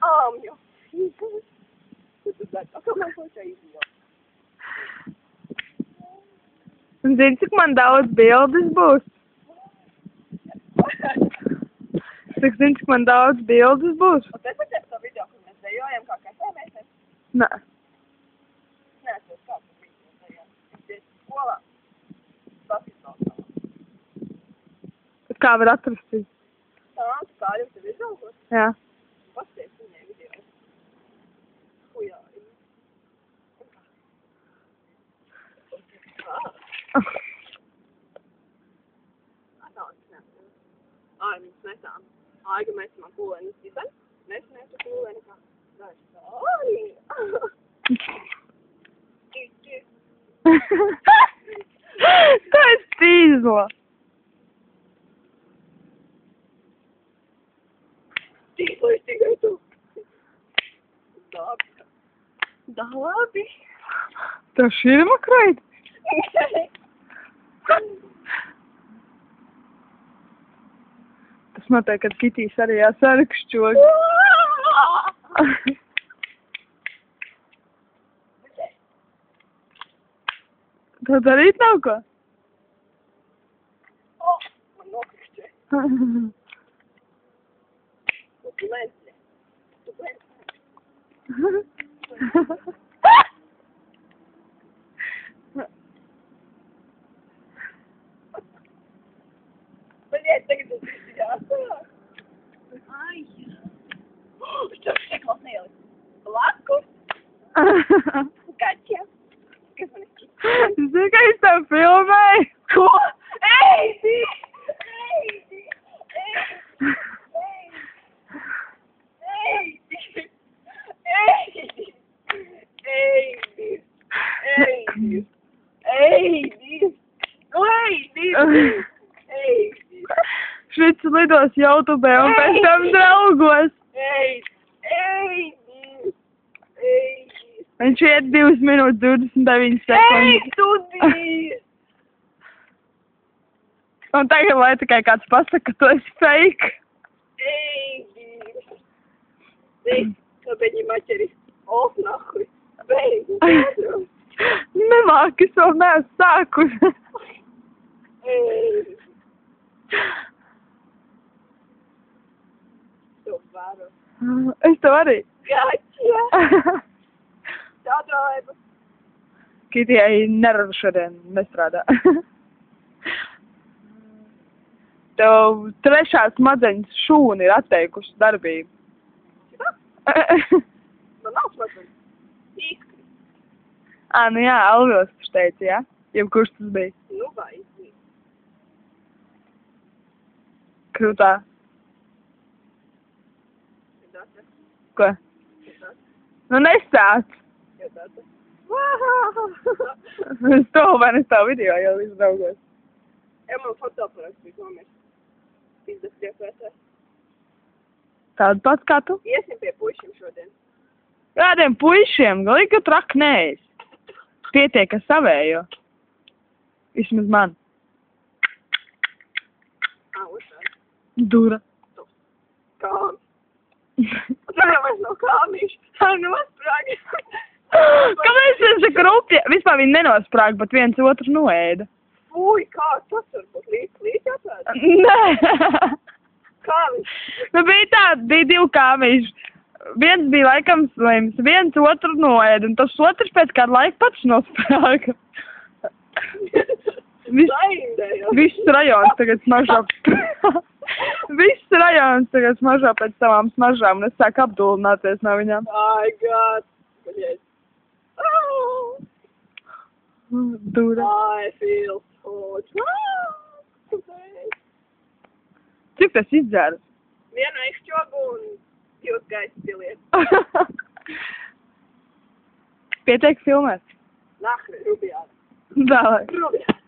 Āmju. Kā man ko čia izjūt? Un zini, cik man daudz bildes būs? Zini, cik man daudz bildes būs? Un te paķēp to video, kur mēs dejojam, kā kasēmēsies? Nē. Nē, tas kāds bija dejojam. Mēs skolā. Basketbolā. Kā var atrast viņu? Tā, tu kā jau tev izaugot? Jā. Pasties viņai video. Hujā. Viņas metām. Aiga mēs man pūlēni izdiben. Mēs pūlēni kā. Tā ir tīzla. Tīzla ir tikai tu. Labi. Tā širma kreit? Tas noteikti, kad Kitijs arī jāsarakšķog. Tā darīt nav ko? Man nokrišķē. Tu lēnsi. Paliec, tagad tas viss jāsāk. Ai, jā. Es tev šeklas neieliku. Blakus? Kaķiem. Kas man ir? Zini, ka es tev filmēju? Ko? Eidi! Švits lidos YouTube un pēc tam draugos. Viņš iet 2 minūtes 29 sekundes. Tu biji! Un tagad, lai tikai kāds pasaka, ka tu esi fake. Ka viņi maķeri. Nahuj. Beigu. Nemāk, es vēl neesmu sākusi. Tu varu. Es tev arī. Gāķie. Tādrājba. Kitijai nervu šodien nestrādā. Tev trešā smadzeņas šūna ir atteikusi darbību. Man nav smadzeņas. Īkri. Nu jā, Alvils taču teica, jā? Jebkurš tas bija. Nu vai īkri. Krūtā. Ko? Nu nestāc. Es to vai nes tavu video jau izdraugos. Man fotoaparāts bija nomies. 50 priekvētē. Tādu pats kā tu? Iesim pie puišiem šodien. Kādiem puišiem? Galīgi, ka traki neesi. Pietiek ar savējo. Vismaz man. Otrādi. Dura. Kāmi. Tagad no kāmīšu. Tā nosprāga. Kāpēc viņš ir krupja? Vispār viņi nenosprāga, bet viens otru noēda. Fui, kā tas var būt līdz atvērt? Nē. Kāmiši. Nu bija tā, bija 2 kāmīši. Viens bija laikam slims, viens otru noēda, un tas otrs pēc kāda laika pats nosprāga. Viss rajons tagad smažā. Viss rajons tagad smažā pēc savām smažām, un es sāku apdulināties no viņām. Ai, God. Paļies. Dura. I feel so drunk. Cik tas izdzēra? Vienu ekšķogu un 2 gaisa pilietu. Pietiek filmēt. Nahre, Rubjāna. Dāvai. Rubjāna.